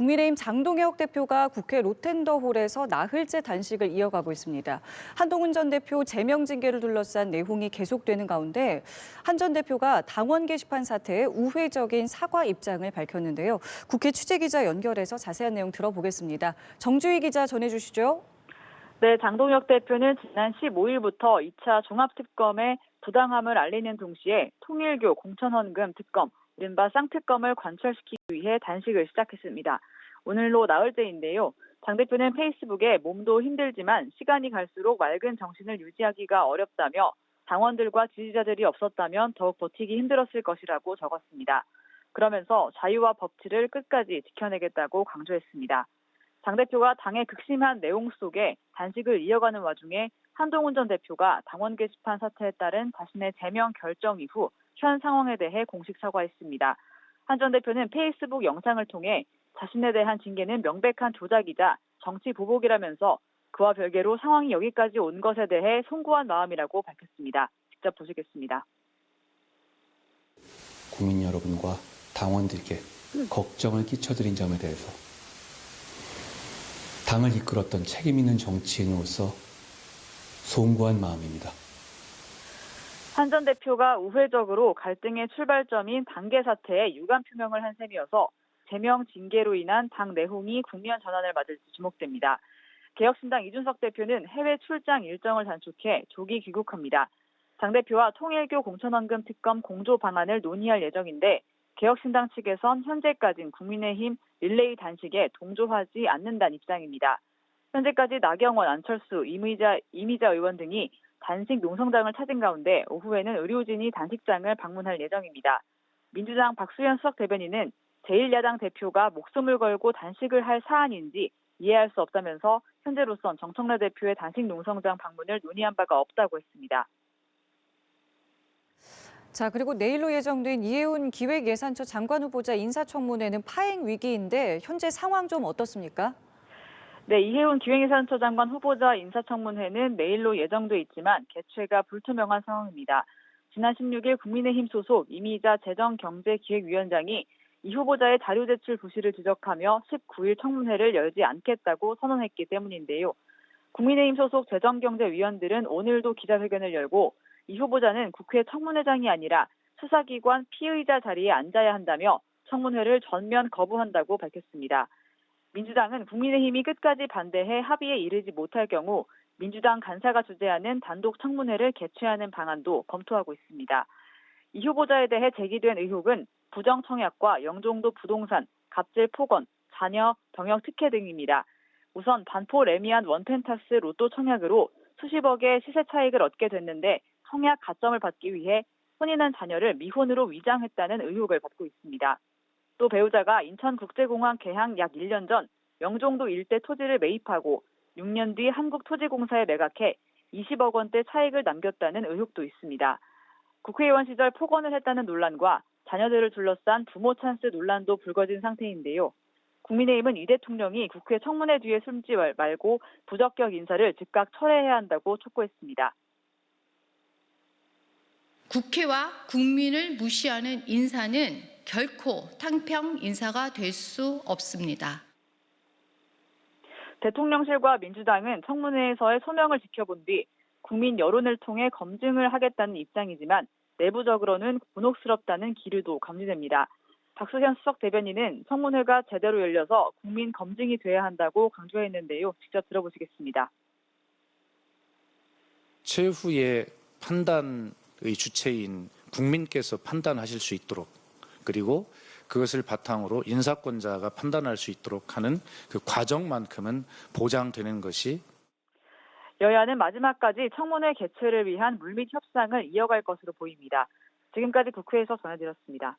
국민의힘 장동혁 대표가 국회 로텐더홀에서 나흘째 단식을 이어가고 있습니다. 한동훈 전 대표 제명 징계를 둘러싼 내홍이 계속되는 가운데 한 전 대표가 당원 게시판 사태에 우회적인 사과 입장을 밝혔는데요. 국회 취재기자 연결해서 자세한 내용 들어보겠습니다. 정주희 기자 전해주시죠. 네, 장동혁 대표는 지난 15일부터 2차 종합특검의 부당함을 알리는 동시에 통일교 공천헌금 특검, 이른바 쌍특검을 관철시키기 위해 단식을 시작했습니다. 오늘로 나흘째인데요. 장 대표는 페이스북에 몸도 힘들지만 시간이 갈수록 맑은 정신을 유지하기가 어렵다며 당원들과 지지자들이 없었다면 더욱 버티기 힘들었을 것이라고 적었습니다. 그러면서 자유와 법치를 끝까지 지켜내겠다고 강조했습니다. 장 대표가 당의 극심한 내용 속에 단식을 이어가는 와중에 한동훈 전 대표가 당원 게시판 사태에 따른 자신의 제명 결정 이후 현 상황에 대해 공식 사과했습니다. 한 전 대표는 페이스북 영상을 통해 자신에 대한 징계는 명백한 조작이자 정치 보복이라면서 그와 별개로 상황이 여기까지 온 것에 대해 송구한 마음이라고 밝혔습니다. 직접 보시겠습니다. 국민 여러분과 당원들께 걱정을 끼쳐드린 점에 대해서 당을 이끌었던 책임 있는 정치인으로서 송구한 마음입니다. 한 전 대표가 우회적으로 갈등의 출발점인 단계 사태에 유감 표명을 한 셈이어서 제명 징계로 인한 당 내홍이 국면 전환을 맞을지 주목됩니다. 개혁신당 이준석 대표는 해외 출장 일정을 단축해 조기 귀국합니다. 장 대표와 통일교 공천헌금 특검 공조 방안을 논의할 예정인데 개혁신당 측에선 현재까지는 국민의힘 릴레이 단식에 동조하지 않는다는 입장입니다. 현재까지 나경원, 안철수, 이미자 의원 등이 단식 농성장을 찾은 가운데 오후에는 의료진이 단식장을 방문할 예정입니다. 민주당 박수현 수석 대변인은 제1야당 대표가 목숨을 걸고 단식을 할 사안인지 이해할 수 없다면서 현재로선 정청래 대표의 단식 농성장 방문을 논의한 바가 없다고 했습니다. 자, 그리고 내일로 예정된 이해운 기획예산처 장관 후보자 인사청문회는 파행 위기인데 현재 상황 좀 어떻습니까? 네, 이해운 기획예산처 장관 후보자 인사청문회는 내일로 예정돼 있지만 개최가 불투명한 상황입니다. 지난 16일 국민의힘 소속 이미자 재정경제기획위원장이 이 후보자의 자료 제출 부실을 지적하며 19일 청문회를 열지 않겠다고 선언했기 때문인데요. 국민의힘 소속 재정경제위원들은 오늘도 기자회견을 열고 이 후보자는 국회 청문회장이 아니라 수사기관 피의자 자리에 앉아야 한다며 청문회를 전면 거부한다고 밝혔습니다. 민주당은 국민의힘이 끝까지 반대해 합의에 이르지 못할 경우 민주당 간사가 주재하는 단독 청문회를 개최하는 방안도 검토하고 있습니다. 이 후보자에 대해 제기된 의혹은 부정청약과 영종도 부동산, 갑질 폭언, 자녀 병역 특혜 등입니다. 우선 반포 레미안 원펜타스 로또 청약으로 수십억의 시세 차익을 얻게 됐는데 청약 가점을 받기 위해 혼인한 자녀를 미혼으로 위장했다는 의혹을 받고 있습니다. 또 배우자가 인천국제공항 개항 약 1년 전 영종도 일대 토지를 매입하고 6년 뒤 한국토지공사에 매각해 20억 원대 차익을 남겼다는 의혹도 있습니다. 국회의원 시절 폭언을 했다는 논란과 자녀들을 둘러싼 부모 찬스 논란도 불거진 상태인데요. 국민의힘은 이 대통령이 국회 청문회 뒤에 숨지 말고 부적격 인사를 즉각 철회해야 한다고 촉구했습니다. 국회와 국민을 무시하는 인사는 결코 탕평 인사가 될 수 없습니다. 대통령실과 민주당은 청문회에서의 소명을 지켜본 뒤 국민 여론을 통해 검증을 하겠다는 입장이지만 내부적으로는 곤혹스럽다는 기류도 감지됩니다. 박수현 수석 대변인은 청문회가 제대로 열려서 국민 검증이 돼야 한다고 강조했는데요. 직접 들어보시겠습니다. 최후의 판단의 주체인 국민께서 판단하실 수 있도록 그리고 그것을 바탕으로 인사권자가 판단할 수 있도록 하는 그 과정만큼은 보장되는 것이 여야는 마지막까지 청문회 개최를 위한 물밑 협상을 이어갈 것으로 보입니다. 지금까지 국회에서 전해드렸습니다.